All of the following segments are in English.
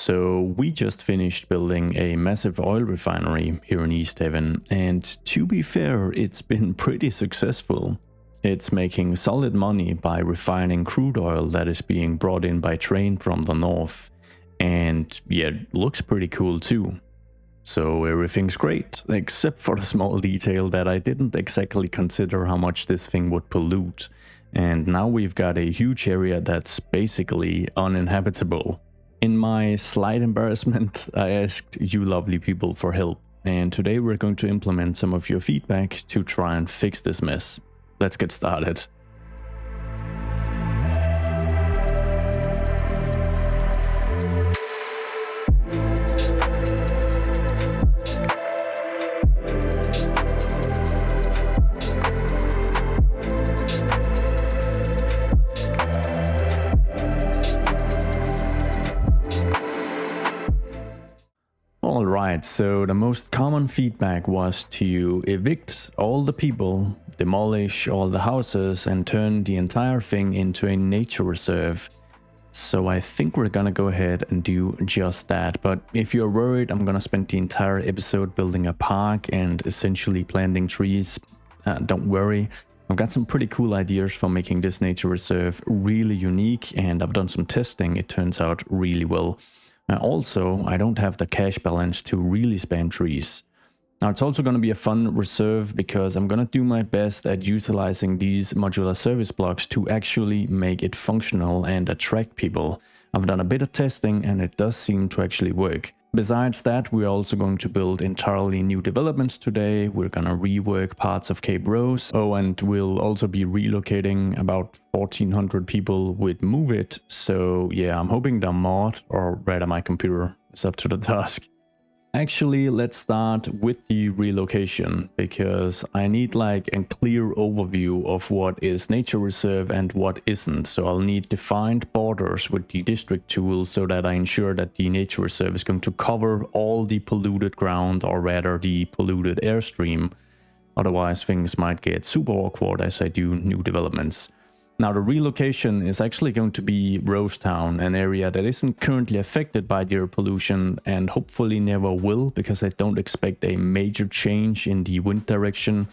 So we just finished building a massive oil refinery here in East Haven, and to be fair, it's been pretty successful. It's making solid money by refining crude oil that is being brought in by train from the north, and yeah, it looks pretty cool too. So everything's great, except for the small detail that I didn't exactly consider how much this thing would pollute. And now we've got a huge area that's basically uninhabitable. In my slight embarrassment, I asked you lovely people for help, and today we're going to implement some of your feedback to try and fix this mess. Let's get started. Alright, so the most common feedback was to evict all the people, demolish all the houses, and turn the entire thing into a nature reserve. So I think we're gonna go ahead and do just that. But if you're worried I'm gonna spend the entire episode building a park and essentially planting trees, don't worry. I've got some pretty cool ideas for making this nature reserve really unique, and I've done some testing. It turns out really well. Also, I don't have the cash balance to really spam trees. Now, it's also going to be a fun reserve because I'm going to do my best at utilizing these modular service blocks to actually make it functional and attract people. I've done a bit of testing and it does seem to actually work. Besides that, we're also going to build entirely new developments today. We're going to rework parts of Cape Rose. Oh, and we'll also be relocating about 1,400 people with Move It. So yeah, I'm hoping the mod, or rather my computer, is up to the task. Actually, let's start with the relocation, because I need like a clear overview of what is nature reserve and what isn't. So I'll need defined borders with the district tool so that I ensure that the nature reserve is going to cover all the polluted ground, or rather the polluted airstream. Otherwise things might get super awkward as I do new developments. Now, the relocation is actually going to be Rosetown, an area that isn't currently affected by the air pollution and hopefully never will, because I don't expect a major change in the wind direction.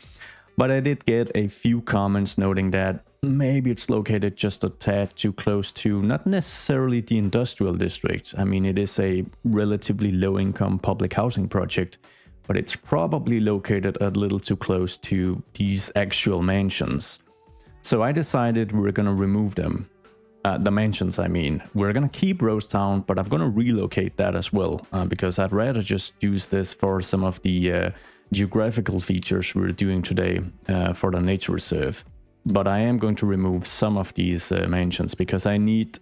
But I did get a few comments noting that maybe it's located just a tad too close to not necessarily the industrial district. I mean, it is a relatively low-income public housing project, but it's probably located a little too close to these actual mansions. So I decided we're gonna remove them. The mansions, I mean. We're gonna keep Rosetown, but I'm gonna relocate that as well, because I'd rather just use this for some of the geographical features we're doing today for the nature reserve. But I am going to remove some of these mansions because I need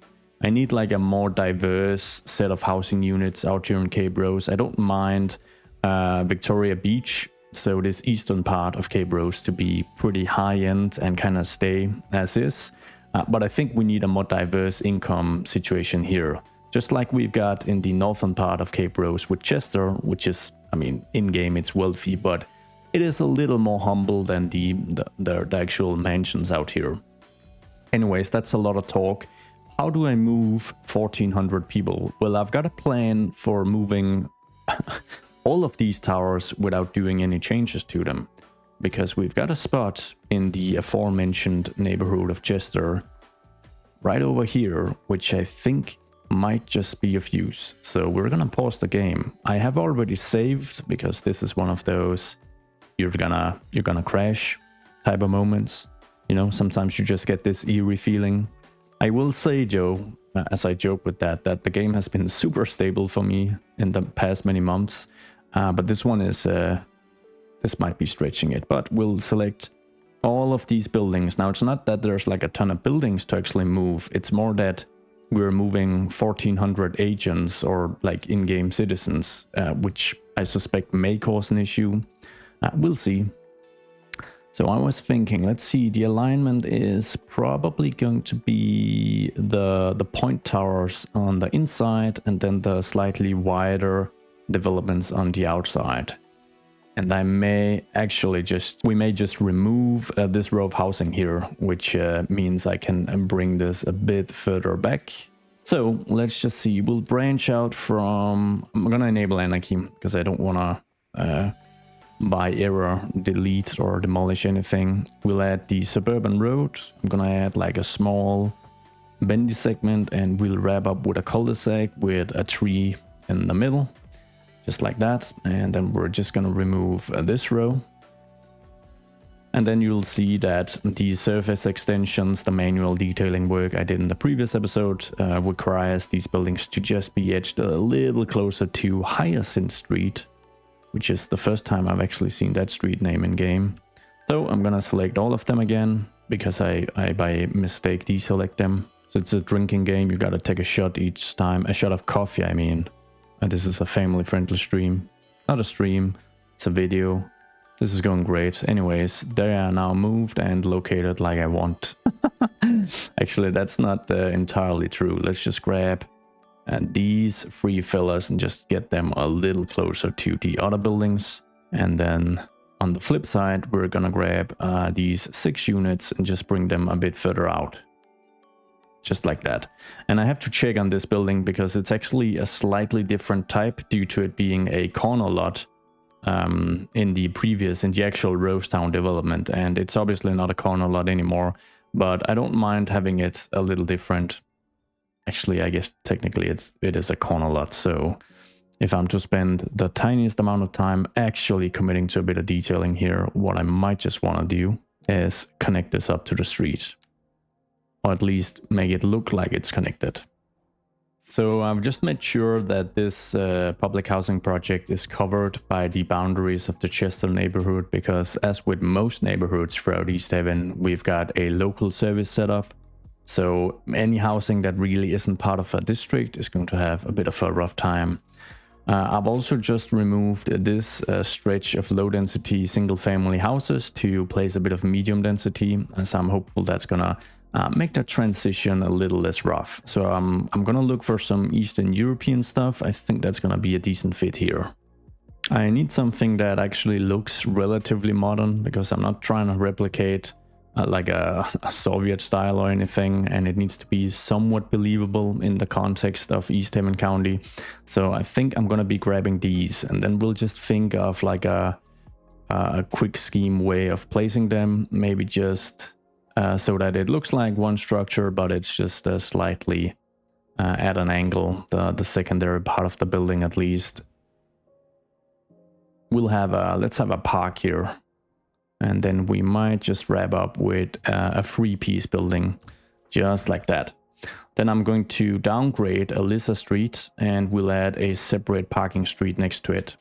like a more diverse set of housing units out here in Cape Rose. I don't mind Victoria Beach, so this eastern part of Cape Rose, to be pretty high-end and kind of stay as is. But I think we need a more diverse income situation here. Just like we've got in the northern part of Cape Rose with Chester, which is, I mean, in-game it's wealthy, but it is a little more humble than the actual mansions out here. Anyways, that's a lot of talk. How do I move 1,400 people? Well, I've got a plan for moving all of these towers without doing any changes to them, because we've got a spot in the aforementioned neighborhood of Chester right over here, which I think might just be of use. So we're gonna pause the game. I have already saved, because this is one of those you're gonna crash type of moments. You know, sometimes you just get this eerie feeling. I will say, Joe, as I joke with that the game has been super stable for me in the past many months. But this one is, this might be stretching it, but we'll select all of these buildings. Now, it's not that there's like a ton of buildings to actually move. It's more that we're moving 1,400 agents or like in-game citizens, which I suspect may cause an issue. We'll see. So I was thinking, let's see, the alignment is probably going to be the point towers on the inside and then the slightly wider developments on the outside. And I may actually we may just remove this row of housing here, which means I can bring this a bit further back. So let's just see, we'll branch out from, I'm gonna enable Anarchy because I don't wanna by error delete or demolish anything. We'll add the suburban road. I'm gonna add like a small bendy segment, and we'll wrap up with a cul-de-sac with a tree in the middle, just like that. And then we're just gonna remove this row. And then you'll see that the surface extensions, the manual detailing work I did in the previous episode, requires these buildings to just be edged a little closer to Hyacinth Street, which is the first time I've actually seen that street name in game. So I'm gonna select all of them again, because I by mistake deselect them. So it's a drinking game, you gotta take a shot each time, a shot of coffee I mean. And this is a family friendly stream, not a stream, it's a video. This is going great. Anyways, they are now moved and located like I want. Actually, that's not entirely true. Let's just grab these three fillers and just get them a little closer to the other buildings. And then on the flip side, we're gonna grab these 6 units and just bring them a bit further out. Just like that. And I have to check on this building because it's actually a slightly different type due to it being a corner lot. In the actual Rosetown development, and it's obviously not a corner lot anymore, but I don't mind having it a little different. Actually, I guess technically it is a corner lot, so if I'm to spend the tiniest amount of time actually committing to a bit of detailing here, what I might just want to do is connect this up to the street, or at least make it look like it's connected. So I've just made sure that this public housing project is covered by the boundaries of the Chester neighborhood, because as with most neighborhoods throughout East Haven, we've got a local service set up. So any housing that really isn't part of a district is going to have a bit of a rough time. I've also just removed this stretch of low density single family houses to place a bit of medium density, as I'm hopeful that's gonna make that transition a little less rough. So I'm gonna look for some Eastern European stuff. I think that's gonna be a decent fit here. I need something that actually looks relatively modern, because I'm not trying to replicate like a Soviet style or anything, and it needs to be somewhat believable in the context of East Haven County. So I think I'm gonna be grabbing these, and then we'll just think of like a quick scheme way of placing them, maybe just so that it looks like one structure, but it's just slightly at an angle, the secondary part of the building at least. We'll have let's have a park here, and then we might just wrap up with a 3-piece building, just like that. Then I'm going to downgrade Alyssa Street, and we'll add a separate parking street next to it.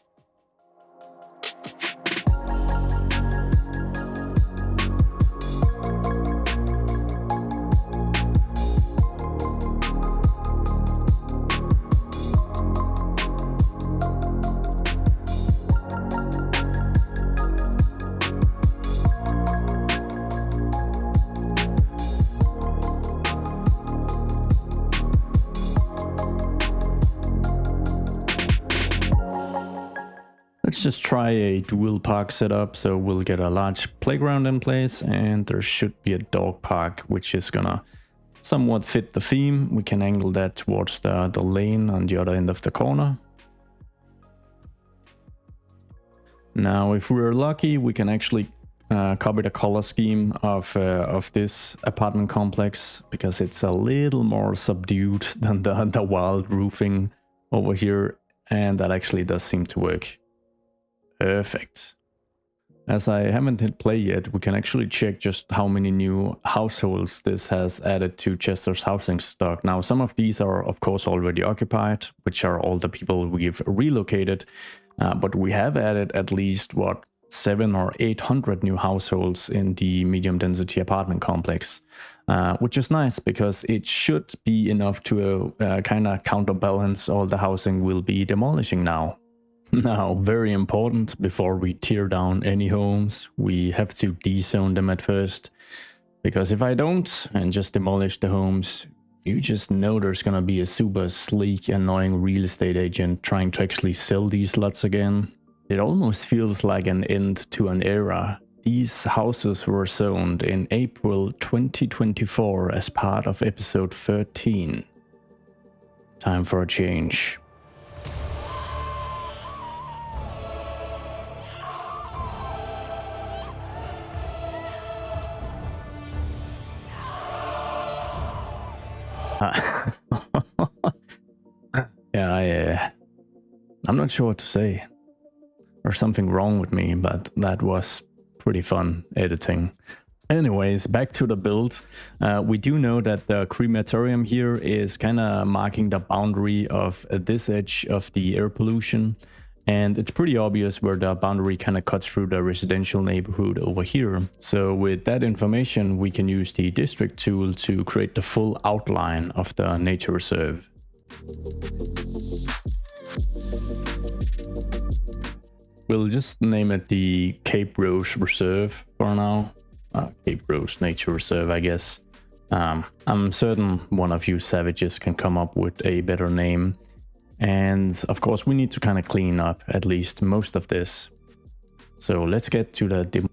Let's just try a dual park setup. So we'll get a large playground in place, and there should be a dog park, which is gonna somewhat fit the theme. We can angle that towards the lane on the other end of the corner. Now, if we're lucky, we can actually copy the color scheme of this apartment complex, because it's a little more subdued than the wild roofing over here, and that actually does seem to work. Perfect. As I haven't hit play yet, we can actually check just how many new households this has added to Chester's housing stock. Now, some of these are of course already occupied, which are all the people we've relocated, but we have added at least, what, 700 or 800 new households in the medium density apartment complex, which is nice, because it should be enough to kind of counterbalance all the housing we'll be demolishing now. Now, very important, before we tear down any homes, we have to dezone them at first, because if I don't and just demolish the homes, you just know there's gonna be a super sleek, annoying real estate agent trying to actually sell these lots again. It almost feels like an end to an era. These houses were zoned in April 2024 as part of episode 13. Time for a change. Yeah, I'm not sure what to say. There's something wrong with me, but that was pretty fun editing. Anyways, back to the build. We do know that the crematorium here is kind of marking the boundary of this edge of the air pollution. And it's pretty obvious where the boundary kind of cuts through the residential neighborhood over here. So with that information, we can use the district tool to create the full outline of the nature reserve. We'll just name it the Cape Rose Reserve for now. Cape Rose Nature Reserve, I guess. I'm certain one of you savages can come up with a better name. And of course, we need to kind of clean up at least most of this. So let's get to the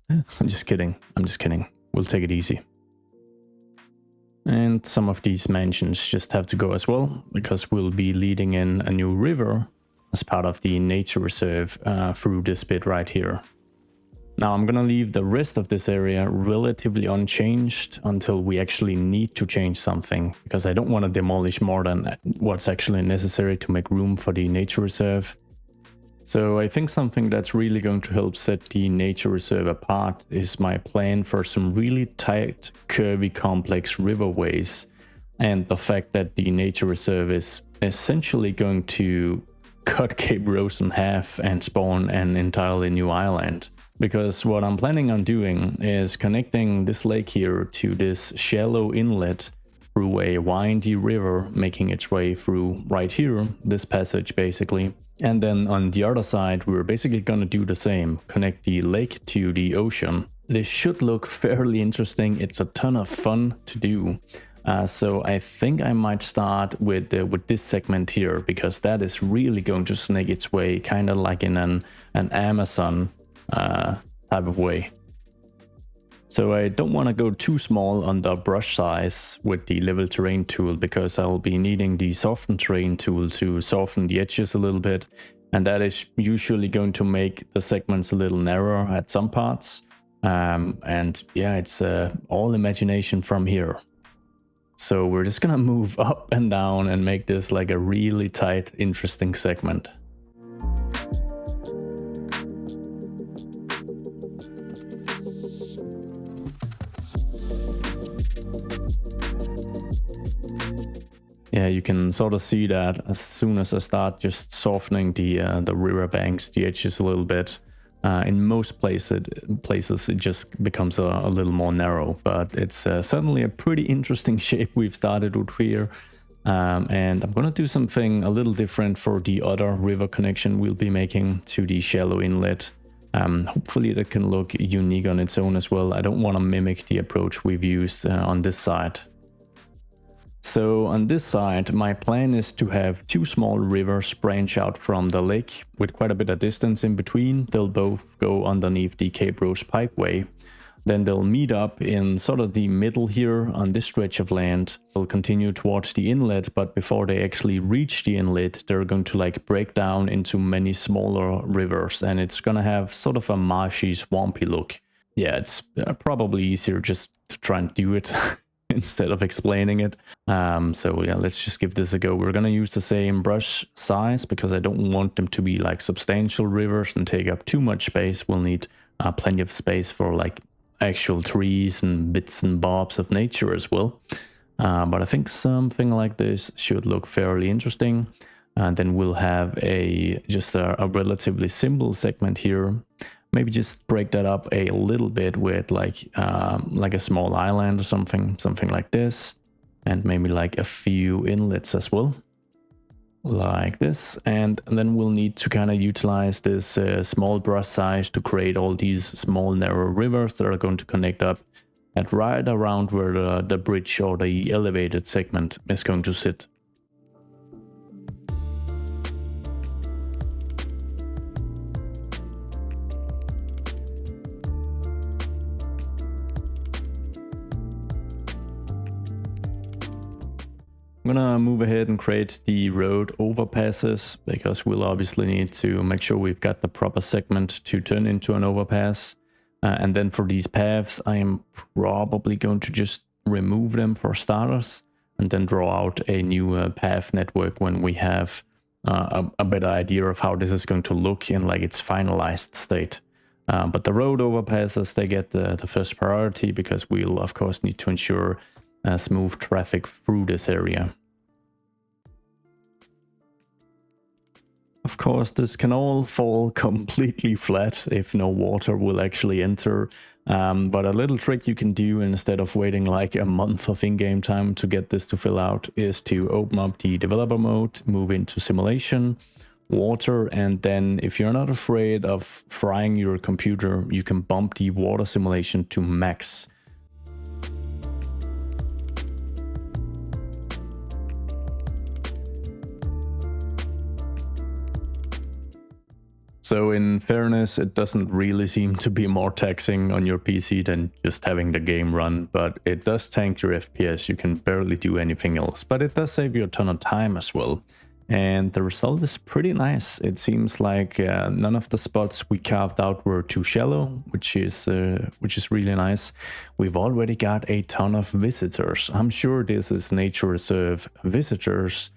I'm just kidding. We'll take it easy. And some of these mansions just have to go as well, because we'll be leading in a new river as part of the nature reserve through this bit right here. Now I'm gonna leave the rest of this area relatively unchanged until we actually need to change something, because I don't want to demolish more than what's actually necessary to make room for the nature reserve. So I think something that's really going to help set the nature reserve apart is my plan for some really tight, curvy, complex riverways, and the fact that the nature reserve is essentially going to cut Cape Rose in half and spawn an entirely new island. Because what I'm planning on doing is connecting this lake here to this shallow inlet through a windy river, making its way through right here, this passage basically. And then on the other side, we're basically going to do the same, connect the lake to the ocean. This should look fairly interesting. It's a ton of fun to do. So I think I might start with this segment here, because that is really going to snake its way kind of like in an Amazon type of way. So I don't want to go too small on the brush size with the level terrain tool, because I'll be needing the soften terrain tool to soften the edges a little bit, and that is usually going to make the segments a little narrower at some parts. And yeah, it's all imagination from here. So we're just gonna move up and down and make this like a really tight, interesting segment. Yeah, you can sort of see that as soon as I start just softening the river banks, the edges a little bit. In most places it just becomes a little more narrow, but it's certainly a pretty interesting shape we've started with here. And I'm gonna do something a little different for the other river connection we'll be making to the shallow inlet. Hopefully that can look unique on its own as well. I don't want to mimic the approach we've used on this side. So on this side, my plan is to have two small rivers branch out from the lake with quite a bit of distance in between. They'll both go underneath the Cape Rose Pipeway. Then they'll meet up in sort of the middle here on this stretch of land. They'll continue towards the inlet, but before they actually reach the inlet, they're going to like break down into many smaller rivers, and it's gonna have sort of a marshy, swampy look. Yeah, it's probably easier just to try and do it instead of explaining it. So yeah, let's just give this a go. We're gonna use the same brush size because I don't want them to be like substantial rivers and take up too much space. We'll need plenty of space for like actual trees and bits and bobs of nature as well. But I think something like this should look fairly interesting. And then we'll have just a relatively simple segment here. Maybe just break that up a little bit with like a small island or something like this, and maybe like a few inlets as well, like this. And then we'll need to kind of utilize this small brush size to create all these small narrow rivers that are going to connect up at right around where the bridge or the elevated segment is going to sit. I'm gonna move ahead and create the road overpasses because we'll obviously need to make sure we've got the proper segment to turn into an overpass. And then for these paths, I am probably going to just remove them for starters and then draw out a new path network when we have a better idea of how this is going to look in like its finalized state. But the road overpasses, they get the first priority because we'll of course need to ensure smooth traffic through this area. Of course, this can all fall completely flat if no water will actually enter. But a little trick you can do instead of waiting like a month of in-game time to get this to fill out is to open up the developer mode, move into simulation, water, and then if you're not afraid of frying your computer, you can bump the water simulation to max. So in fairness, it doesn't really seem to be more taxing on your PC than just having the game run, but it does tank your FPS. You can barely do anything else, but it does save you a ton of time as well. And the result is pretty nice. It seems like none of the spots we carved out were too shallow, which is really nice. We've already got a ton of visitors. I'm sure this is nature reserve visitors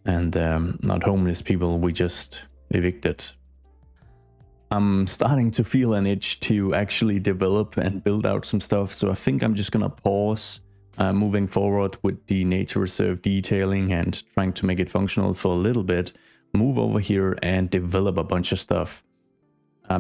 and not homeless people we just evicted. I'm starting to feel an itch to actually develop and build out some stuff, so I think I'm just gonna pause moving forward with the nature reserve detailing and trying to make it functional for a little bit, move over here and develop a bunch of stuff.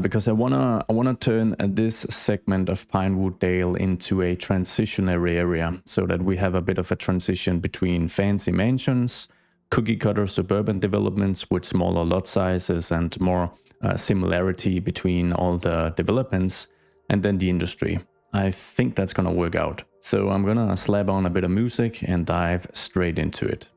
Because I wanna turn this segment of Pinewood Dale into a transitionary area so that we have a bit of a transition between fancy mansions, cookie cutter suburban developments with smaller lot sizes and more similarity between all the developments, and then the industry. I think that's gonna work out. So I'm gonna slap on a bit of music and dive straight into it.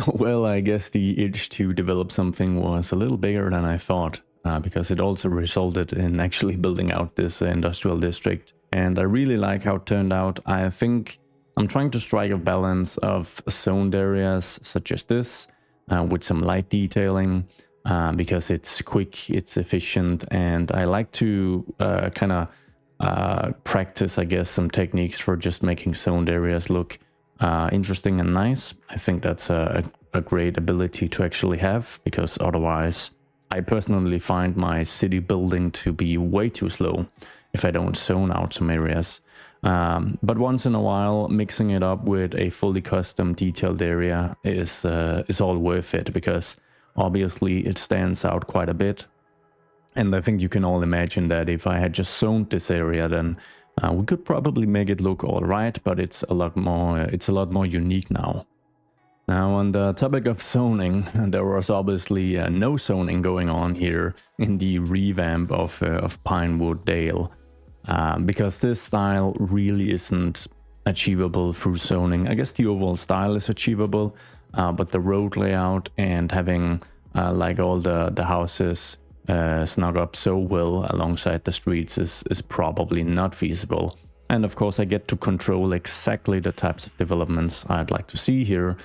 Well, I guess the itch to develop something was a little bigger than I thought, because it also resulted in actually building out this industrial district. And I really like how it turned out. I think I'm trying to strike a balance of zoned areas such as this, with some light detailing, because it's quick, it's efficient, and I like to kind of practice, I guess, some techniques for just making zoned areas look interesting and nice. I think that's a great ability to actually have, because otherwise I personally find my city building to be way too slow if I don't zone out some areas. But once in a while, mixing it up with a fully custom detailed area is all worth it, because obviously it stands out quite a bit. And I think you can all imagine that if I had just zoned this area, then we could probably make it look all right, but it's a lot more unique now. Now, on the topic of zoning, there was obviously no zoning going on here in the revamp of Pinewood Dale, because this style really isn't achievable through zoning. I guess the overall style is achievable, but the road layout and having like all the houses snug up so well alongside the streets is probably not feasible. And of course I get to control exactly the types of developments I'd like to see here.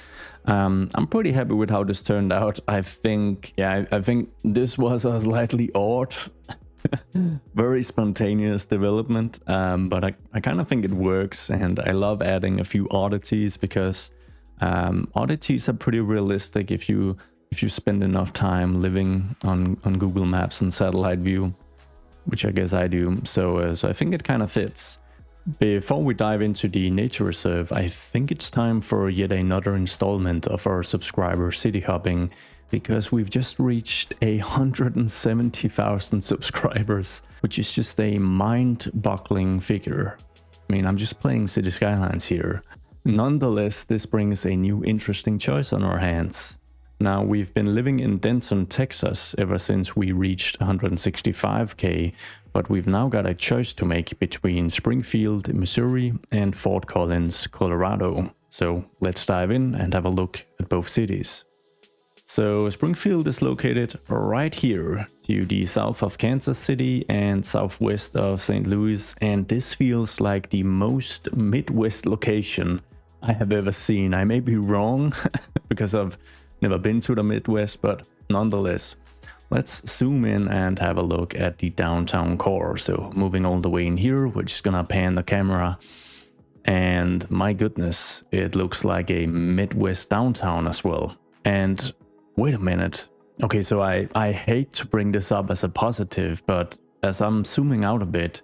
I'm pretty happy with how this turned out. I think this was a slightly odd very spontaneous development, but I kind of think it works, and I love adding a few oddities, because oddities are pretty realistic if you spend enough time living on Google Maps and satellite view, which I guess I do. So I think it kind of fits. Before we dive into the nature reserve, I think it's time for yet another installment of our subscriber city hopping, because we've just reached 170,000 subscribers, which is just a mind-boggling figure. I mean, I'm just playing City Skylines here. Nonetheless, this brings a new interesting choice on our hands. Now, we've been living in Denton, Texas ever since we reached 165k, but we've now got a choice to make between Springfield, Missouri and Fort Collins, Colorado. So let's dive in and have a look at both cities. So Springfield is located right here to the south of Kansas City and southwest of St. Louis, and this feels like the most Midwest location I have ever seen. I may be wrong because I've never been to the Midwest, but nonetheless, let's zoom in and have a look at the downtown core. So moving all the way in here, we're just gonna pan the camera, and my goodness, it looks like a Midwest downtown as well. And wait a minute. Okay, so I hate to bring this up as a positive, but as I'm zooming out a bit,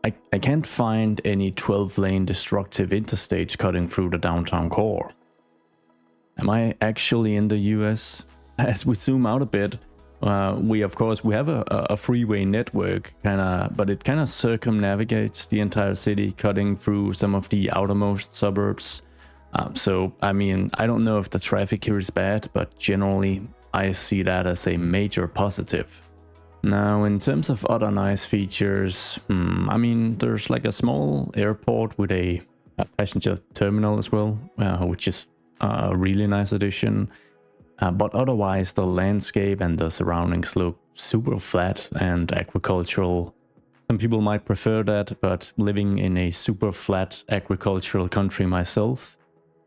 I can't find any 12-lane destructive interstates cutting through the downtown core. Am I actually in the US? As we zoom out a bit, we have a freeway network, but it kind of circumnavigates the entire city, cutting through some of the outermost suburbs. So, I mean, I don't know if the traffic here is bad, but generally I see that as a major positive. Now, in terms of other nice features, I mean, there's like a small airport with a passenger terminal as well, which is a really nice addition. But otherwise, the landscape and the surroundings look super flat and agricultural. Some people might prefer that, but living in a super flat agricultural country myself,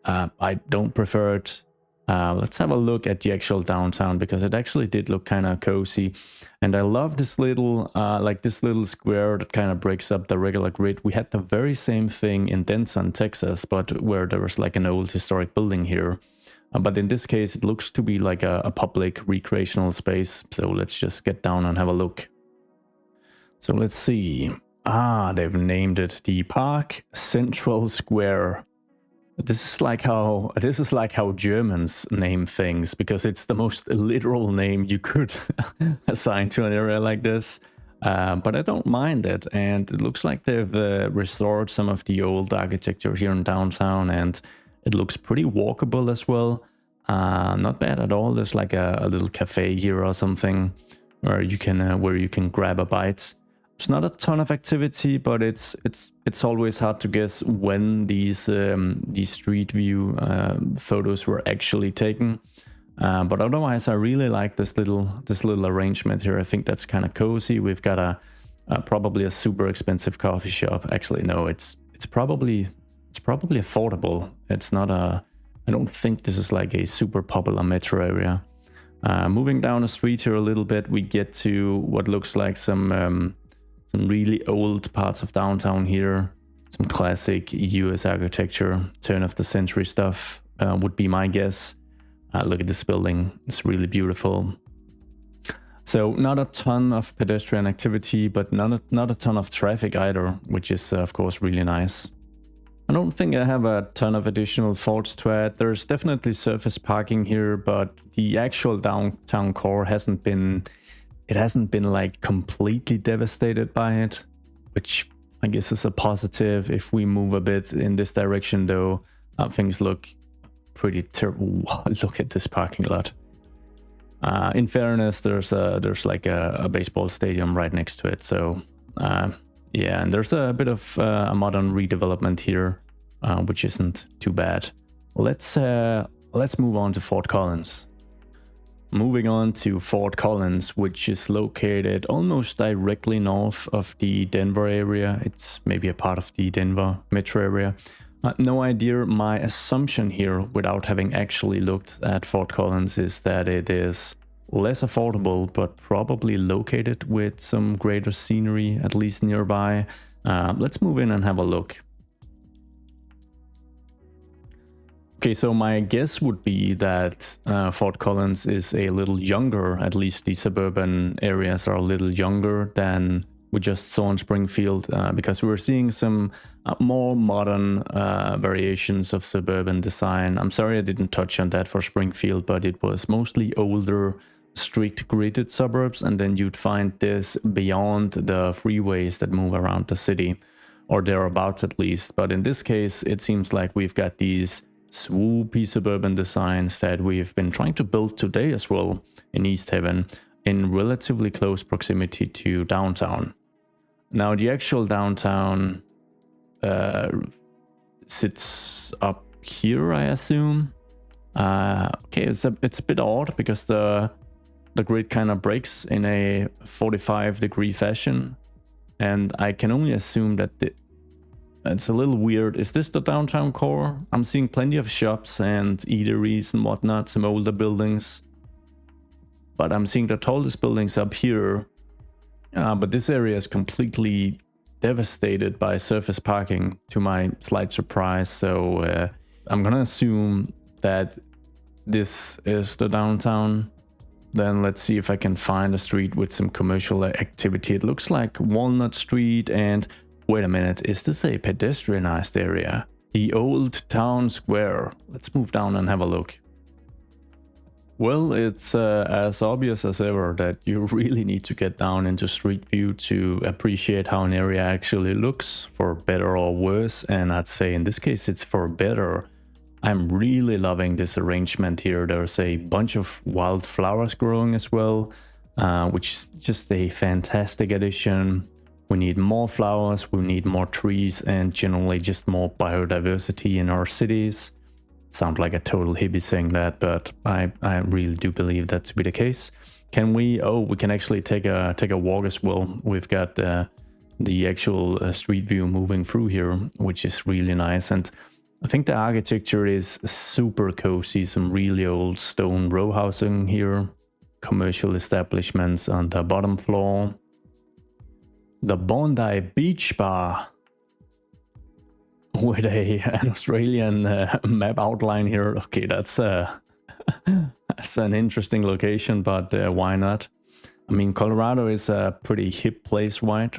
I don't prefer it. Let's have a look at the actual downtown, because it actually did look kind of cozy. And I love this little, this little square that kind of breaks up the regular grid. We had the very same thing in Denton, Texas, but where there was like an old historic building here. But in this case, it looks to be like a public recreational space. So let's just get down and have a look. So let's see. They've named it the Park Central Square. This is like how Germans name things, because it's the most literal name you could assign to an area like this. But I don't mind it, and it looks like they've restored some of the old architecture here in downtown, and it looks pretty walkable as well. Not bad at all. There's like a little cafe here or something where you can grab a bite. There's not a ton of activity, but it's always hard to guess when these street view photos were actually taken. But otherwise, I really like this little arrangement here. I think that's kind of cozy. We've got probably a super expensive coffee shop. Actually, no, it's probably affordable. It's not I don't think this is like a super popular metro area. Moving down the street here a little bit, we get to what looks like some really old parts of downtown here. Some classic US architecture, turn of the century stuff would be my guess. Look at this building, it's really beautiful. So not a ton of pedestrian activity, but not a ton of traffic either, which is of course really nice. I don't think I have a ton of additional thoughts to add. There's definitely surface parking here, but the actual downtown core hasn't been like completely devastated by it, which I guess is a positive. If we move a bit in this direction though, things look pretty terrible. Look at this parking lot. In fairness, there's like a baseball stadium right next to it, so yeah, and there's a bit of a modern redevelopment here, which isn't too bad. Let's move on to Fort Collins. Moving on to Fort Collins, which is located almost directly north of the Denver area. It's maybe a part of the Denver metro area. No idea. My assumption here, without having actually looked at Fort Collins, is that it is less affordable, but probably located with some greater scenery, at least nearby. Let's move in and have a look. Okay, so my guess would be that Fort Collins is a little younger, at least the suburban areas are a little younger than we just saw in Springfield, because we were seeing some more modern variations of suburban design. I'm sorry I didn't touch on that for Springfield, but it was mostly older street gridded suburbs, and then you'd find this beyond the freeways that move around the city, or thereabouts at least. But in this case, it seems like we've got these swoopy suburban designs that we've been trying to build today as well in East Haven, in relatively close proximity to downtown. Now the actual downtown sits up here, I assume. Okay, it's a bit odd because the grid kind of breaks in a 45-degree fashion, and I can only assume that it's a little weird. Is this the downtown core? I'm seeing plenty of shops and eateries and whatnot, some older buildings, but I'm seeing the tallest buildings up here. But this area is completely devastated by surface parking, to my slight surprise. So I'm gonna assume that this is the downtown. Then let's see if I can find a street with some commercial activity. It looks like Walnut Street, and wait a minute, is this a pedestrianized area? The Old Town Square. Let's move down and have a look. Well, it's as obvious as ever that you really need to get down into Street View to appreciate how an area actually looks, for better or worse. And I'd say in this case it's for better. I'm really loving this arrangement here. There's a bunch of wildflowers growing as well, which is just a fantastic addition. We need more flowers, we need more trees, and generally just more biodiversity in our cities. Sound like a total hippie saying that, but I really do believe that to be the case. Can we? Oh, we can actually take a walk as well. We've got the actual street view moving through here, which is really nice. And I think the architecture is super cozy. Some really old stone row housing here, commercial establishments on the bottom floor. The Bondi Beach Bar with an Australian map outline here. Okay, that's that's an interesting location, but why not? I mean, Colorado is a pretty hip place, right?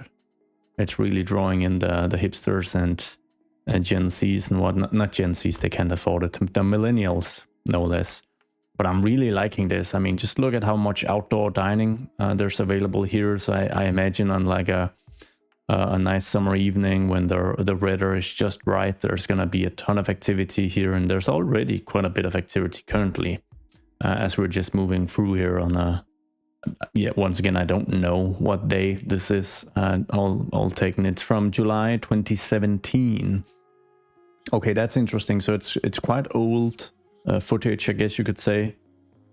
It's really drawing in the hipsters and Gen Zs and whatnot. Not Gen Zs, they can't afford it. The millennials, no less. But I'm really liking this. I mean, just look at how much outdoor dining there's available here. So I imagine on like a nice summer evening when the weather is just right, there's gonna be a ton of activity here, and there's already quite a bit of activity currently as we're just moving through here on a once again, I don't know what day this is. I'll taken it from July 2017. Okay, that's interesting. So it's quite old footage, I guess you could say.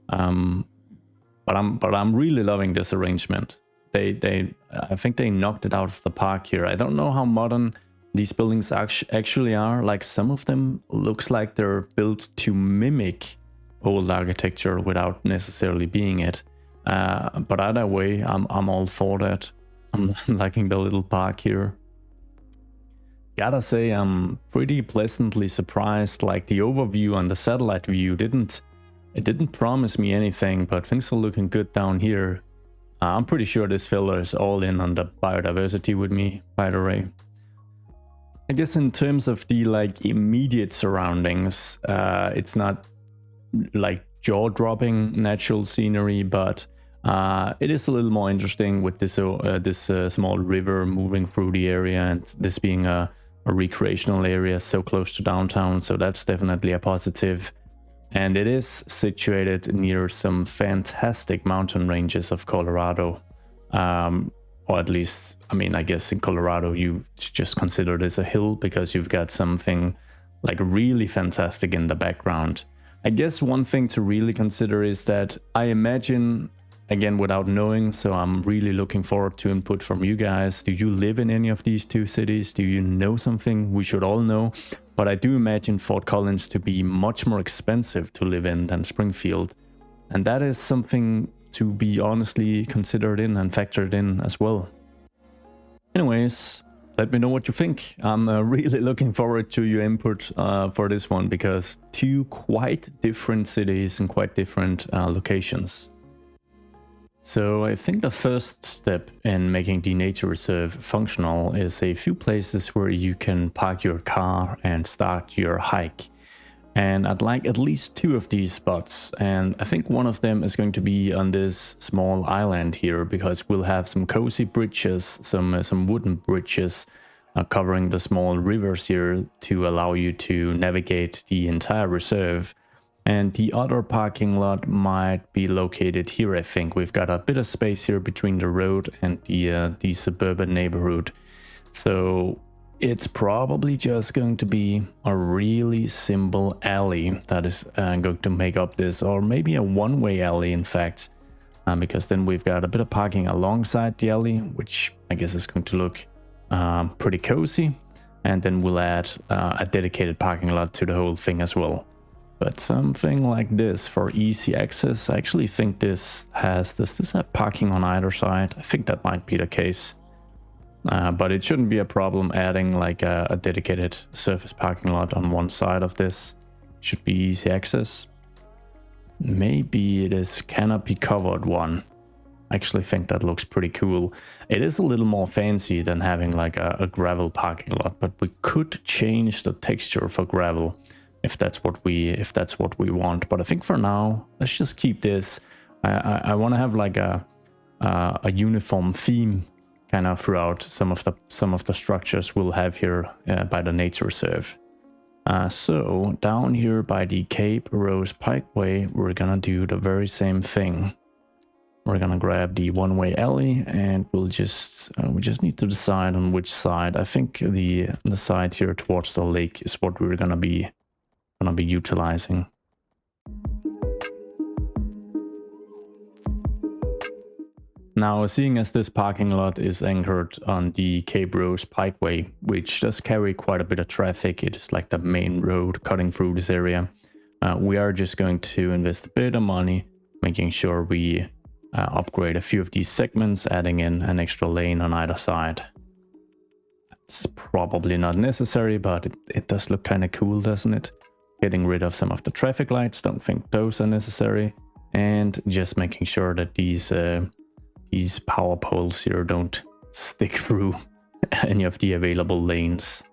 But I'm really loving this arrangement. I think they knocked it out of the park here. I don't know how modern these buildings actually are. Like, some of them looks like they're built to mimic old architecture without necessarily being it. But either way, I'm all for that. I'm liking the little park here. Gotta say, I'm pretty pleasantly surprised. Like, the overview on the satellite view didn't promise me anything, but things are looking good down here. I'm pretty sure this fella is all in on the biodiversity with me, by the way. I guess in terms of the like immediate surroundings, it's not like jaw-dropping natural scenery, but it is a little more interesting with this small river moving through the area, and this being a recreational area so close to downtown, so that's definitely a positive. And it is situated near some fantastic mountain ranges of Colorado. Or at least, I mean, I guess in Colorado you just consider this a hill because you've got something like really fantastic in the background. I guess one thing to really consider is that I imagine, again without knowing, so I'm really looking forward to input from you guys. Do you live in any of these two cities? Do you know something we should all know? But I do imagine Fort Collins to be much more expensive to live in than Springfield. And that is something to be honestly considered in and factored in as well. Anyways, let me know what you think. I'm really looking forward to your input for this one, because two quite different cities and quite different locations. So I think the first step in making the nature reserve functional is a few places where you can park your car and start your hike. And I'd like at least 2 of these spots, and I think one of them is going to be on this small island here, because we'll have some cozy bridges, some wooden bridges covering the small rivers here to allow you to navigate the entire reserve. And the other parking lot might be located here. I think we've got a bit of space here between the road and the suburban neighborhood. So it's probably just going to be a really simple alley that is going to make up this, or maybe a one-way alley in fact, because then we've got a bit of parking alongside the alley, which I guess is going to look pretty cozy. And then we'll add a dedicated parking lot to the whole thing as well. But something like this for easy access, I actually think does this have parking on either side? I think that might be the case. But it shouldn't be a problem adding like a dedicated surface parking lot on one side of this. Should be easy access. Maybe it is canopy covered one. I actually think that looks pretty cool. It is a little more fancy than having like a gravel parking lot, but we could change the texture for gravel if that's what we want. But I think for now, let's just keep this. I want to have like a uniform theme kind of throughout some of the structures we'll have here by the nature reserve. So down here by the Cape Rose Pikeway, we're gonna do the very same thing. We're gonna grab the one-way alley, and we just need to decide on which side. I think the side here towards the lake is what we're gonna be utilizing. Now, seeing as this parking lot is anchored on the Cape Rose Pikeway, which does carry quite a bit of traffic, it is like the main road cutting through this area, we are just going to invest a bit of money, making sure we upgrade a few of these segments, adding in an extra lane on either side. It's probably not necessary, but it does look kind of cool, doesn't it? Getting rid of some of the traffic lights, don't think those are necessary, and just making sure that these power poles here don't stick through any of the available lanes.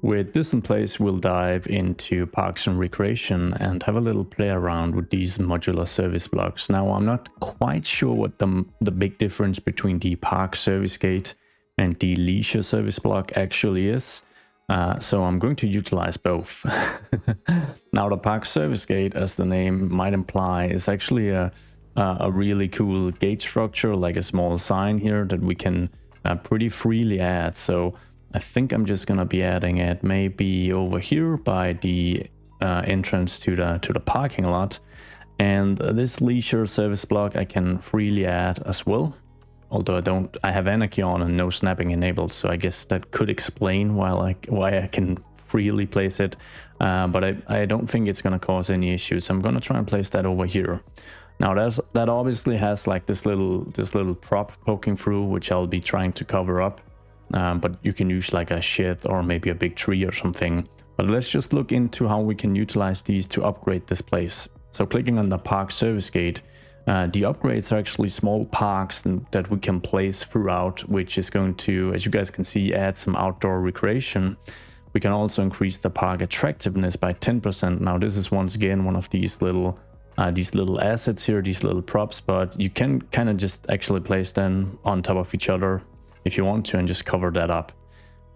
With this in place, we'll dive into Parks and Recreation and have a little play around with these modular service blocks. Now, I'm not quite sure what the big difference between the Park Service Gate and the Leisure Service Block actually is. So I'm going to utilize both. Now, the Park Service Gate, as the name might imply, is actually a really cool gate structure, like a small sign here that we can pretty freely add. So I think I'm just gonna be adding it maybe over here by the entrance to the parking lot. And this Leisure Service Block I can freely add as well. Although I have Anarchy on and no snapping enabled, so I guess that could explain why I can freely place it. But I don't think it's gonna cause any issues. I'm gonna try and place that over here. Now that obviously has like this little prop poking through, which I'll be trying to cover up. But you can use like a shed or maybe a big tree or something. But let's just look into how we can utilize these to upgrade this place. So clicking on the Park Service Gate, the upgrades are actually small parks that we can place throughout, which is going to, as you guys can see, add some outdoor recreation. We can also increase the park attractiveness by 10%. Now this is once again one of these little assets here, these little props, but you can kind of just actually place them on top of each other if you want to and just cover that up.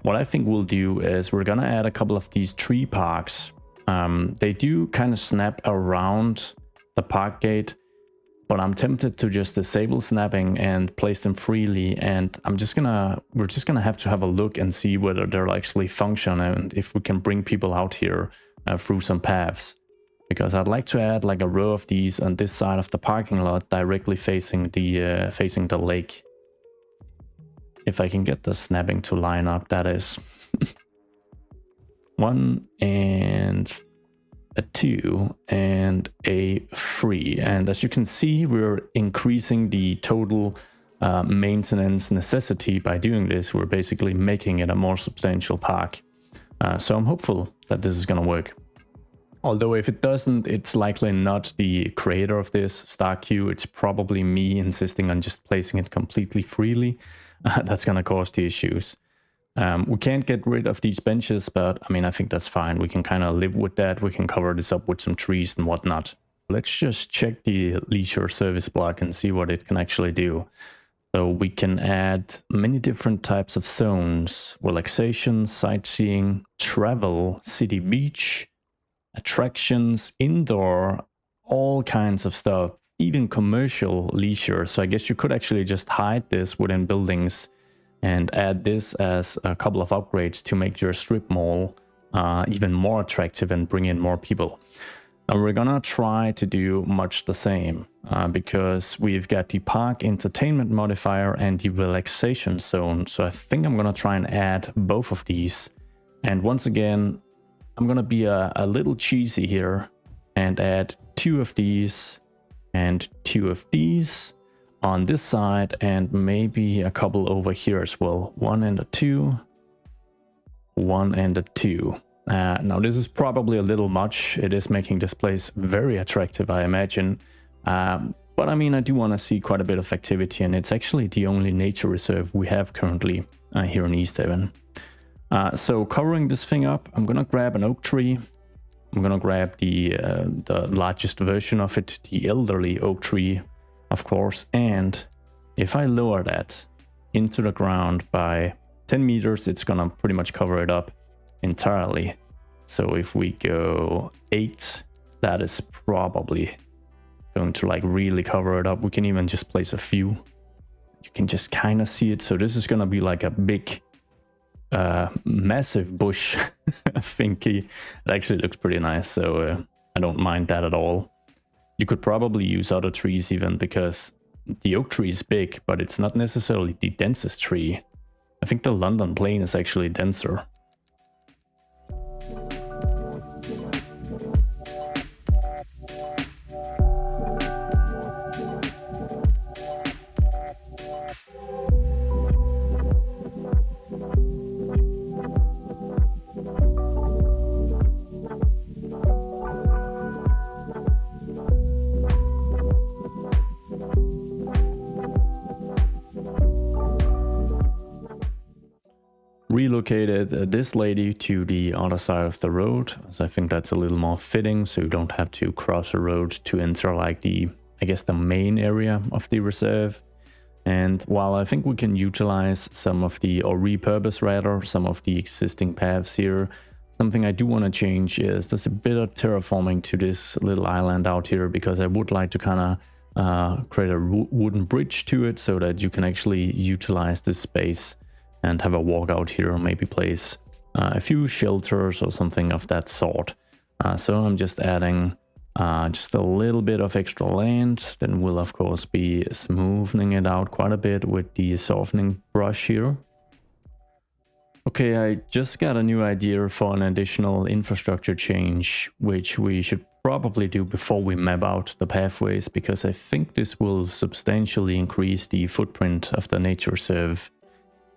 What I think we'll do is we're gonna add a couple of these tree parks. They do kind of snap around the park gate, but I'm tempted to just disable snapping and place them freely, and we're just gonna have to have a look and see whether they'll actually function and if we can bring people out here through some paths. Because I'd like to add like a row of these on this side of the parking lot directly facing the lake. If I can get the snapping to line up, that is. 1 and a 2 and a 3. And as you can see, we're increasing the total maintenance necessity by doing this. We're basically making it a more substantial park. So I'm hopeful that this is gonna work. Although if it doesn't, it's likely not the creator of this star queue. It's probably me insisting on just placing it completely freely. That's going to cause the issues. We can't get rid of these benches, but I mean, I think that's fine. We can kind of live with that. We can cover this up with some trees and whatnot. Let's just check the leisure service block and see what it can actually do. So we can add many different types of zones: relaxation, sightseeing, travel, city beach, attractions, indoor, all kinds of stuff, even commercial leisure. So I guess you could actually just hide this within buildings and add this as a couple of upgrades to make your strip mall even more attractive and bring in more people. Now we're gonna try to do much the same because we've got the park entertainment modifier and the relaxation zone. So I think I'm gonna try and add both of these. And once again, I'm gonna be a little cheesy here and add 2 of these and 2 of these on this side, and maybe a couple over here as well. 1 and a 2, 1 and a 2. Now this is probably a little much. It is making this place very attractive, I imagine. But I mean, I do want to see quite a bit of activity, and it's actually the only nature reserve we have currently here in East Haven. So covering this thing up, I'm gonna grab an oak tree. I'm gonna grab the largest version of it, the elderly oak tree, of course. And if I lower that into the ground by 10 meters, it's gonna pretty much cover it up entirely. So if we go 8, that is probably going to like really cover it up. We can even just place a few. You can just kind of see it. So this is gonna be like a big massive bush thingy. It actually looks pretty nice, so I don't mind that at all. You could probably use other trees even, because the oak tree is big, but it's not necessarily the densest tree. I think the London plane is actually denser. Relocated this lady to the other side of the road, so I think that's a little more fitting, so you don't have to cross a road to enter like the, I guess, the main area of the reserve. And while I think we can utilize some of the, or repurpose rather, some of the existing paths here, something I do want to change is there's a bit of terraforming to this little island out here, because I would like to kind of create a wooden bridge to it so that you can actually utilize this space and have a walk out here, or maybe place a few shelters or something of that sort. So I'm just adding just a little bit of extra land. Then we'll of course be smoothing it out quite a bit with the softening brush here. Okay, I just got a new idea for an additional infrastructure change, which we should probably do before we map out the pathways, because I think this will substantially increase the footprint of the nature reserve.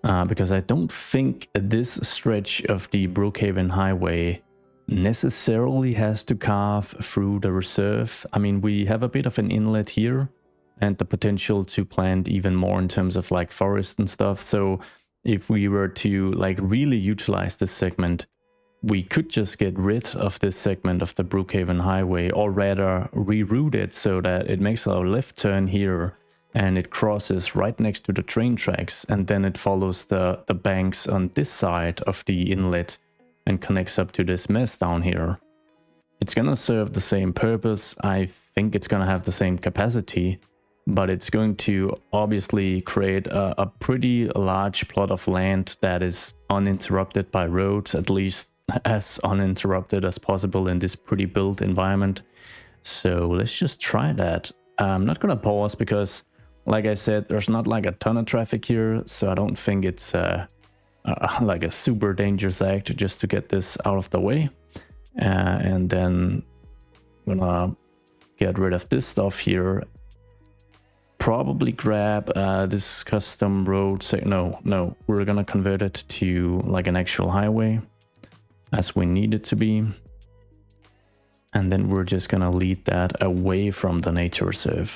Because I don't think this stretch of the Brookhaven Highway necessarily has to carve through the reserve. I mean, we have a bit of an inlet here and the potential to plant even more in terms of like forest and stuff. So if we were to like really utilize this segment, we could just get rid of this segment of the Brookhaven Highway, or rather reroute it so that it makes a left turn here and it crosses right next to the train tracks, and then it follows the banks on this side of the inlet and connects up to this mess down here. It's gonna serve the same purpose. I think it's gonna have the same capacity, but it's going to obviously create a pretty large plot of land that is uninterrupted by roads, at least as uninterrupted as possible in this pretty built environment. So let's just try that. I'm not gonna pause because, like I said, there's not like a ton of traffic here, so I don't think it's like a super dangerous act just to get this out of the way. And then I'm gonna get rid of this stuff here. Probably grab this custom road. No, we're gonna convert it to like an actual highway, as we need it to be. And then we're just gonna lead that away from the nature reserve.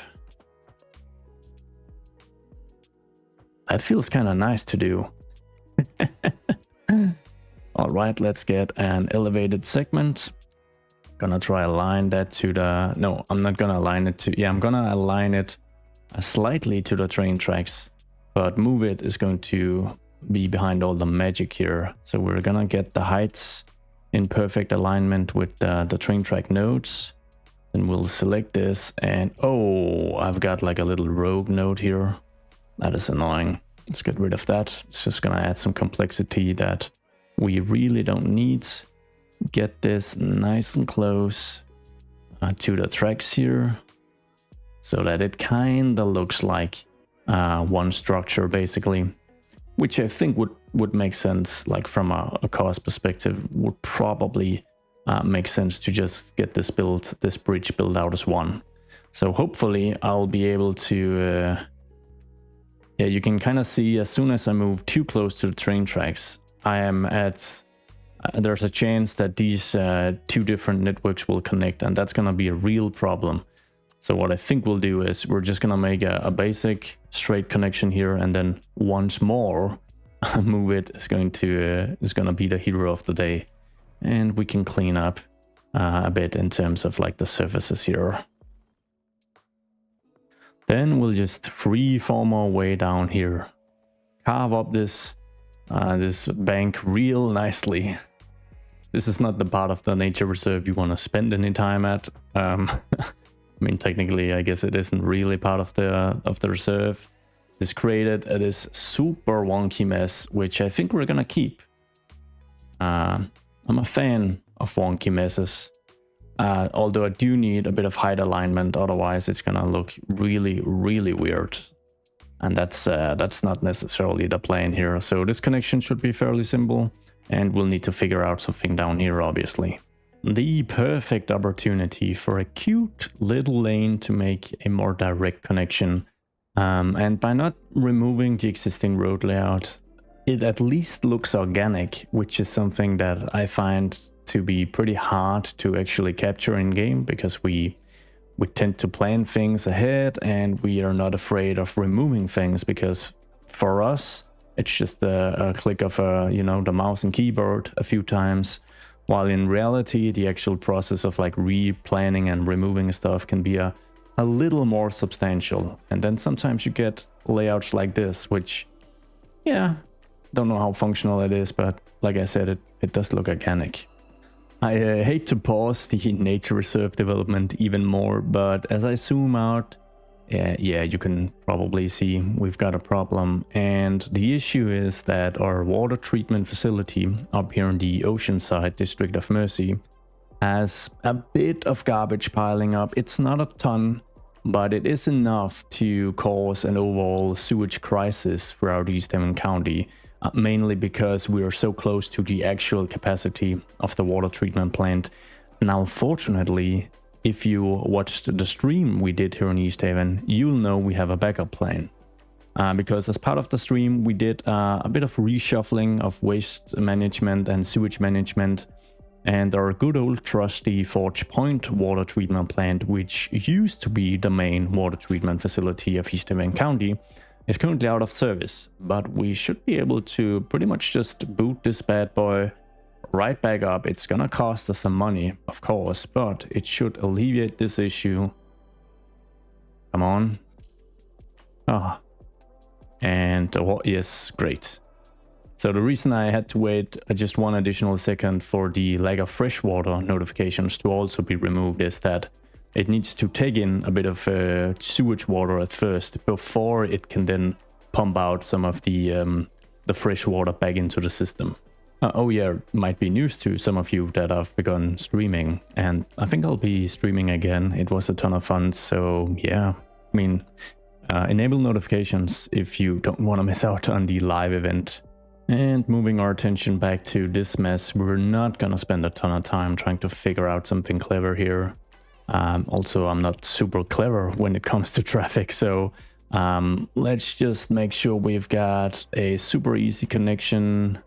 That feels kind of nice to do. All right, let's get an elevated segment. Gonna try align that to the, no, I'm not gonna align it to, yeah, I'm gonna align it slightly to the train tracks, but move it is going to be behind all the magic here. So we're gonna get the heights in perfect alignment with the train track nodes. Then we'll select this and, oh, I've got like a little rogue node here. That is annoying. Let's get rid of that. It's just gonna add some complexity that we really don't need. Get this nice and close to the tracks here, so that it kind of looks like one structure basically, which I think would make sense, like from a cost perspective, would probably make sense to just get this bridge built out as one. So hopefully I'll be able to, yeah, you can kind of see as soon as I move too close to the train tracks, I am at, there's a chance that these two different networks will connect, and that's gonna be a real problem. So what I think we'll do is we're just gonna make a basic straight connection here, and then once more move it is gonna be the hero of the day, and we can clean up a bit in terms of like the surfaces here. Then we'll just freeform our way down here, carve up this bank real nicely. This is not the part of the nature reserve you want to spend any time at. I mean, technically, I guess it isn't really part of the reserve. This created this super wonky mess, which I think we're gonna keep. I'm a fan of wonky messes, although I do need a bit of height alignment, otherwise it's gonna look really, really weird. And that's not necessarily the plan here. So this connection should be fairly simple, and we'll need to figure out something down here, obviously. The perfect opportunity for a cute little lane to make a more direct connection. And by not removing the existing road layout, it at least looks organic, which is something that I find to be pretty hard to actually capture in game, because we tend to plan things ahead and we are not afraid of removing things, because for us it's just a click of the mouse and keyboard a few times, while in reality the actual process of like replanning and removing stuff can be a little more substantial. And then sometimes you get layouts like this, which, yeah, don't know how functional it is, but like I said, it does look organic. I hate to pause the nature reserve development even more, but as I zoom out, yeah, you can probably see we've got a problem. And the issue is that our water treatment facility up here in the Oceanside District of Mercy has a bit of garbage piling up. It's not a ton, but it is enough to cause an overall sewage crisis throughout East Haven County. Mainly because we are so close to the actual capacity of the water treatment plant. Now, fortunately, if you watched the stream we did here in East Haven, you'll know we have a backup plan. Because as part of the stream, we did a bit of reshuffling of waste management and sewage management. And our good old trusty Forge Point water treatment plant, which used to be the main water treatment facility of East Haven County, is currently out of service, but we should be able to pretty much just boot this bad boy right back up. It's gonna cost us some money, of course, but it should alleviate this issue. Come on. And yes, great. So the reason I had to wait just one additional second for the lack of freshwater notifications to also be removed is that it needs to take in a bit of sewage water at first before it can then pump out some of the fresh water back into the system. Oh yeah, it might be news to some of you that I've begun streaming, and I think I'll be streaming again. It was a ton of fun, so yeah. I mean, enable notifications if you don't want to miss out on the live event. And moving our attention back to this mess, we're not gonna spend a ton of time trying to figure out something clever here. Also, I'm not super clever when it comes to traffic, so let's just make sure we've got a super easy connection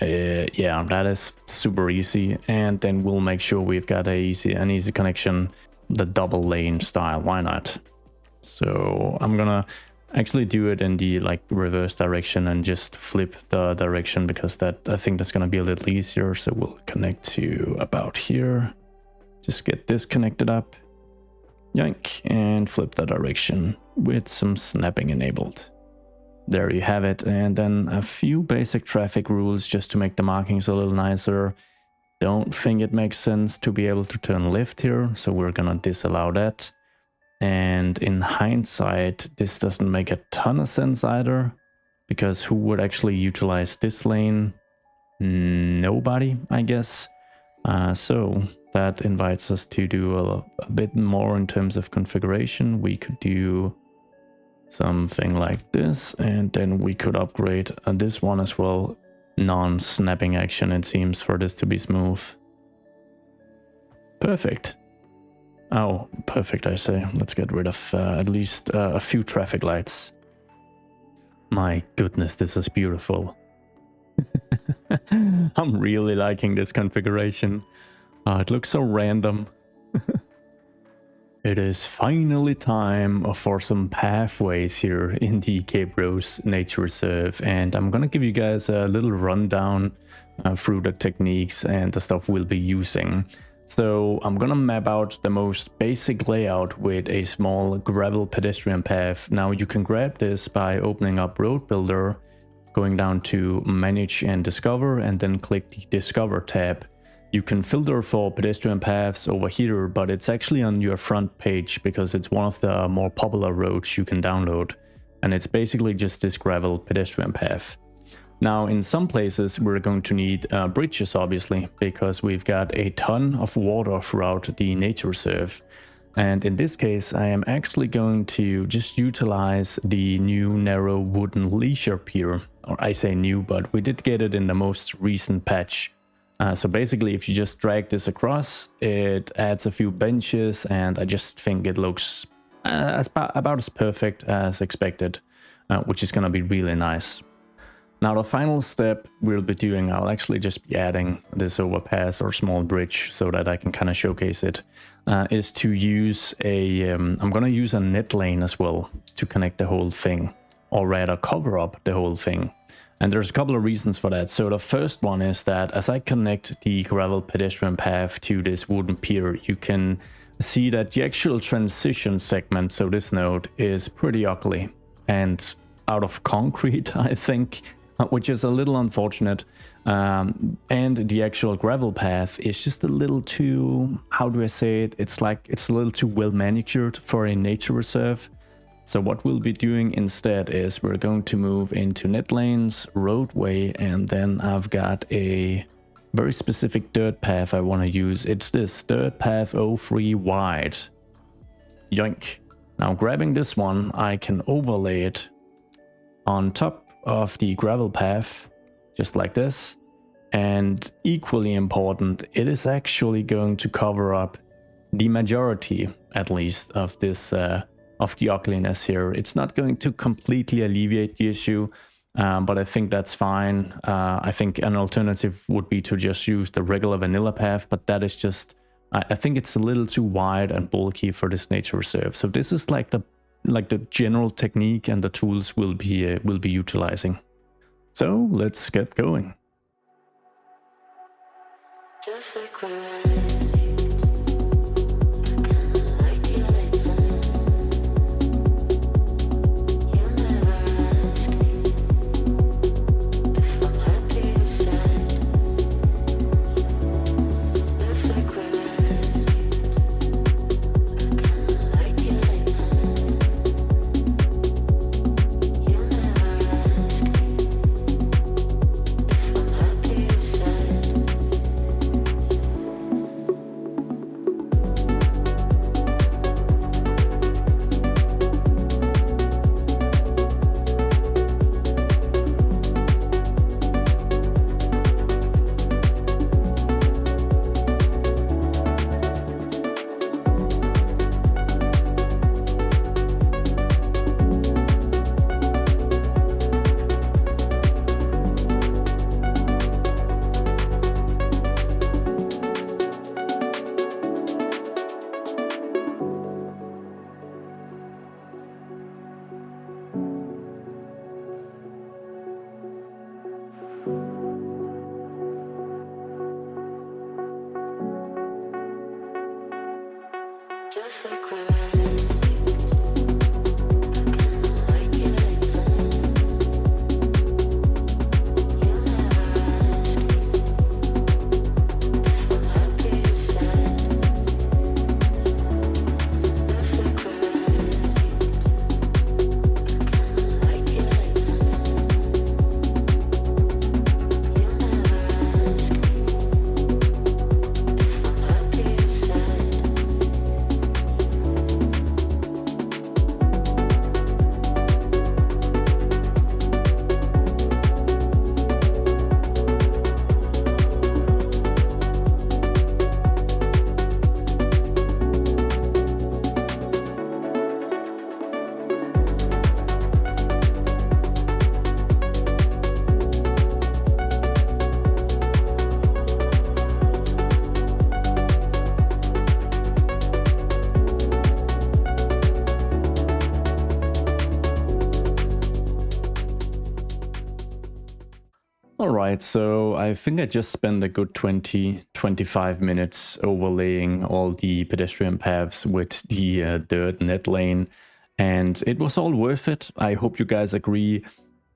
Yeah, that is super easy. And then we'll make sure we've got an easy connection, the double lane style. Why not? So I'm gonna actually do it in the like reverse direction and just flip the direction, because that, I think that's gonna be a little easier. So we'll connect to about here. Just get this connected up. Yoink, and flip the direction with some snapping enabled. There you have it. And then a few basic traffic rules just to make the markings a little nicer. Don't think it makes sense to be able to turn left here, so we're gonna disallow that. And in hindsight, this doesn't make a ton of sense either, because who would actually utilize this lane? Nobody, I guess. So that invites us to do a bit more in terms of configuration. We could do something like this, and then we could upgrade this one as well. Non-snapping action, it seems, for this to be smooth. Perfect. Oh, perfect, I say. Let's get rid of at least a few traffic lights. My goodness, this is beautiful. I'm really liking this configuration. It looks so random. It is finally time for some pathways here in the Cape Rose Nature Reserve, and I'm gonna give you guys a little rundown through the techniques and the stuff we'll be using. So I'm gonna map out the most basic layout with a small gravel pedestrian path. Now you can grab this by opening up Road Builder, going down to Manage and Discover, and then click the Discover tab. You can filter for pedestrian paths over here, but it's actually on your front page because it's one of the more popular roads you can download. And it's basically just this gravel pedestrian path. Now, in some places, we're going to need bridges, obviously, because we've got a ton of water throughout the nature reserve. And in this case, I am actually going to just utilize the new narrow wooden leisure pier. Or I say new, but we did get it in the most recent patch. So basically, if you just drag this across, it adds a few benches, and I just think it looks about as perfect as expected, which is going to be really nice. Now, the final step we'll be doing, I'll actually just be adding this overpass or small bridge so that I can kind of showcase it, is to use I'm going to use a net lane as well to connect the whole thing, or rather cover up the whole thing. And there's a couple of reasons for that. So the first one is that as I connect the gravel pedestrian path to this wooden pier, you can see that the actual transition segment, so this node, is pretty ugly and out of concrete, I think, which is a little unfortunate. And the actual gravel path is just a little too, how do I say it? It's like it's a little too well manicured for a nature reserve. So what we'll be doing instead is we're going to move into net lanes, roadway, and then I've got a very specific dirt path I want to use. It's this dirt path 03 wide. Yoink. Now grabbing this one, I can overlay it on top of the gravel path, just like this. And equally important, it is actually going to cover up the majority, at least, of this of the ugliness here. It's not going to completely alleviate the issue, but I think that's fine. I think an alternative would be to just use the regular vanilla path, but that is just, I think it's a little too wide and bulky for this nature reserve. So this is like the general technique and the tools we'll be utilizing. So let's get going. Just like Just like we're ready. I kinda like it like that. You never ask if I'm happy or sad. Just like we're ready. I kinda like it like that. You never ask if I'm happy or sad. Alright, so I think I just spent a good 20-25 minutes overlaying all the pedestrian paths with the dirt net lane, and it was all worth it. I hope you guys agree,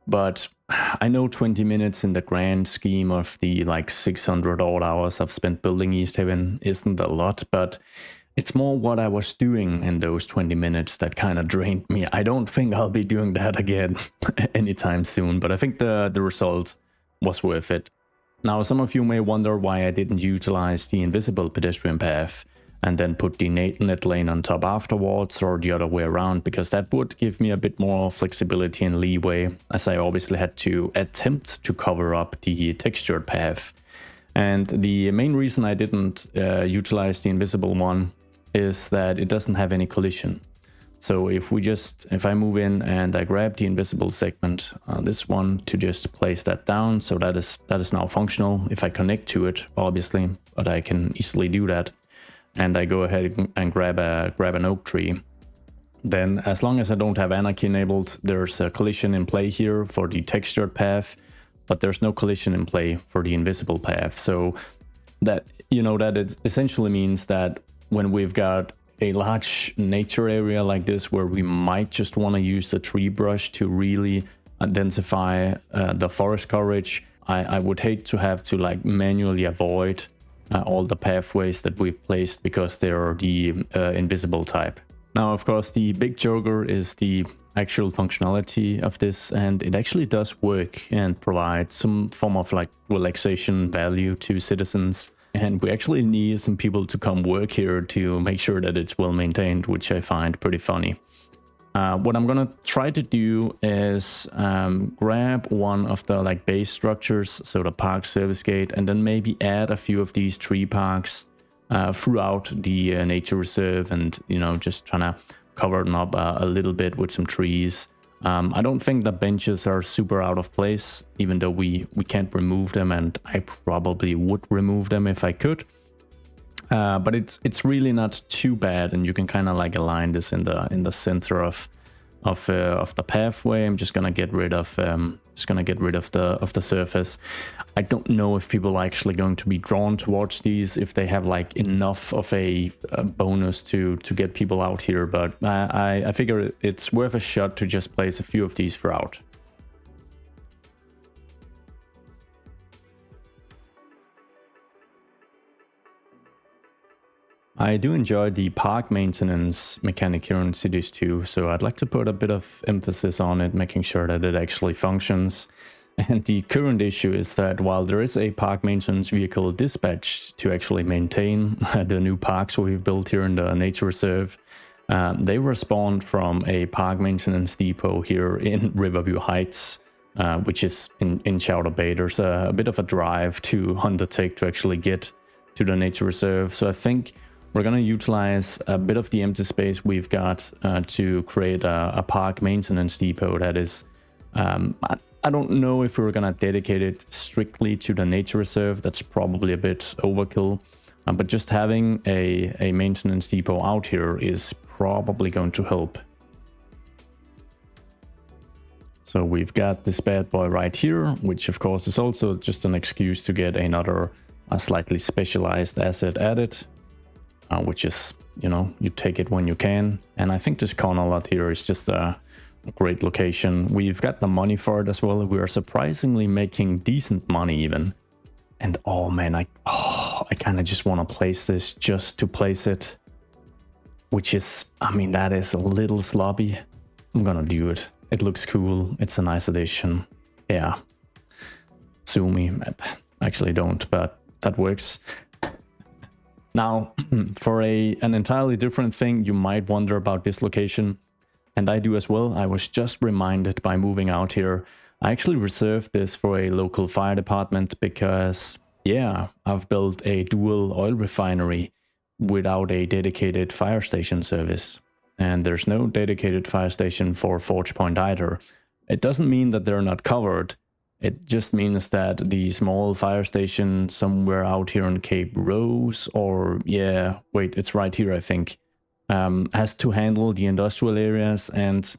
but I know 20 minutes in the grand scheme of the like 600 odd hours I've spent building East Haven isn't a lot, but it's more what I was doing in those 20 minutes that kind of drained me. I don't think I'll be doing that again anytime soon, but I think the result was worth it. Now, some of you may wonder why I didn't utilize the invisible pedestrian path and then put the net lane on top afterwards, or the other way around, because that would give me a bit more flexibility and leeway, as I obviously had to attempt to cover up the textured path. And the main reason I didn't utilize the invisible one is that it doesn't have any collision. So if I move in and I grab the invisible segment, this one, to just place that down, so that is now functional. If I connect to it, obviously, but I can easily do that, and I go ahead and grab an oak tree, then as long as I don't have Anarchy enabled, there's a collision in play here for the textured path, but there's no collision in play for the invisible path. So that, that it essentially means that when we've got a large nature area like this, where we might just want to use the tree brush to really densify the forest coverage, I would hate to have to like manually avoid all the pathways that we've placed because they are the invisible type. Now, of course, the big joker is the actual functionality of this, and it actually does work and provide some form of like relaxation value to citizens. And we actually need some people to come work here to make sure that it's well maintained, which I find pretty funny. What I'm gonna try to do is grab one of the like base structures, so the park service gate, and then maybe add a few of these tree parks throughout the nature reserve, and just trying to cover them up a little bit with some trees. I don't think the benches are super out of place, even though we can't remove them, and I probably would remove them if I could. But it's really not too bad, and you can kind of like align this in the center of the pathway. I'm just gonna get rid of the surface. I don't know if people are actually going to be drawn towards these if they have like enough of a bonus to get people out here, but I figure it's worth a shot to just place a few of these throughout. I do enjoy the park maintenance mechanic here in cities too, so I'd like to put a bit of emphasis on it, making sure that it actually functions. And the current issue is that while there is a park maintenance vehicle dispatched to actually maintain the new parks we've built here in the nature reserve, they were spawned from a park maintenance depot here in Riverview Heights, which is in Chowder Bay. There's a bit of a drive to undertake to actually get to the nature reserve, so I think we're going to utilize a bit of the empty space we've got to create a park maintenance depot that is, I don't know if we're going to dedicate it strictly to the nature reserve. That's probably a bit overkill, but just having a maintenance depot out here is probably going to help. So we've got this bad boy right here, which of course is also just an excuse to get another slightly specialized asset added. which is, you know, you take it when you can. And I think this corner lot here is just a great location. We've got the money for it as well. We are surprisingly making decent money even. And oh man, I kind of just want to place this just to place it, which is, I mean, that is a little sloppy. I'm gonna do it. It looks cool. It's a nice addition. Yeah. Sue me. Actually don't, but that works. Now, for an entirely different thing, you might wonder about this location. And I do as well. I was just reminded by moving out here. I actually reserved this for a local fire department because, yeah, I've built a dual oil refinery without a dedicated fire station service. And there's no dedicated fire station for Forge Point either. It doesn't mean that they're not covered. It just means that the small fire station somewhere out here on Cape Rose, or yeah, wait, it's right here, I think, has to handle the industrial areas. And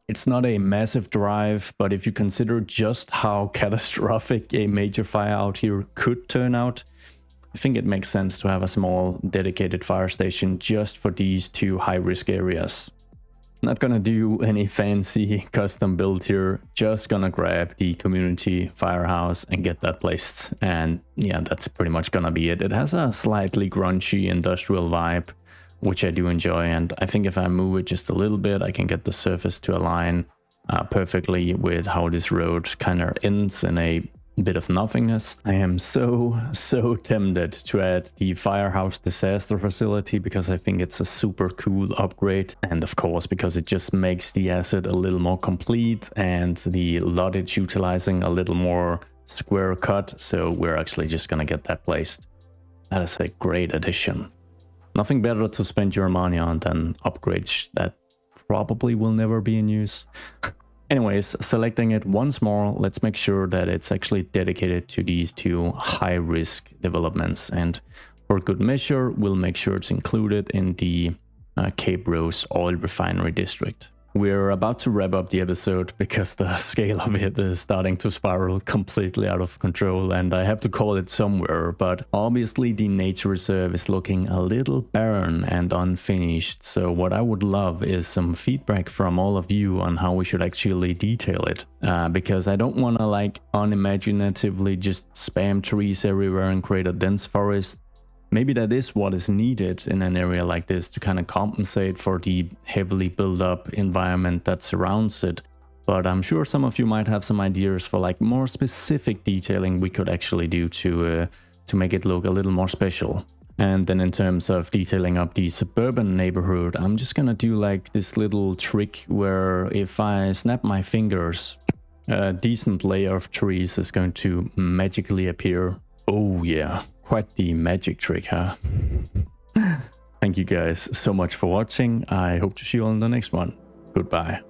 it's not a massive drive, but if you consider just how catastrophic a major fire out here could turn out, I think it makes sense to have a small dedicated fire station just for these two high-risk areas. Not gonna do any fancy custom build here, just gonna grab the community firehouse and get that placed. And yeah, that's pretty much gonna be it. It has a slightly grungy industrial vibe, which I do enjoy. And I think if I move it just a little bit, I can get the surface to align perfectly with how this road kind of ends in a bit of nothingness. I am so tempted to add the firehouse disaster facility because I think it's a super cool upgrade, and of course because it just makes the asset a little more complete and the lot it's utilizing a little more square cut. So we're actually just gonna get that placed. That is a great addition. Nothing better to spend your money on than upgrades that probably will never be in use. Anyways, selecting it once more, let's make sure that it's actually dedicated to these two high-risk developments. And for good measure, we'll make sure it's included in the Cape Rose Oil Refinery district. We're about to wrap up the episode because the scale of it is starting to spiral completely out of control, and I have to call it somewhere, but obviously the nature reserve is looking a little barren and unfinished. So what I would love is some feedback from all of you on how we should actually detail it, because I don't want to like unimaginatively just spam trees everywhere and create a dense forest. Maybe that is what is needed in an area like this to kind of compensate for the heavily built up environment that surrounds it. But I'm sure some of you might have some ideas for like more specific detailing we could actually do to make it look a little more special. And then in terms of detailing up the suburban neighborhood, I'm just gonna do like this little trick where if I snap my fingers, a decent layer of trees is going to magically appear. Oh yeah. Quite the magic trick, huh? Thank you guys so much for watching. I hope to see you all in the next one. Goodbye.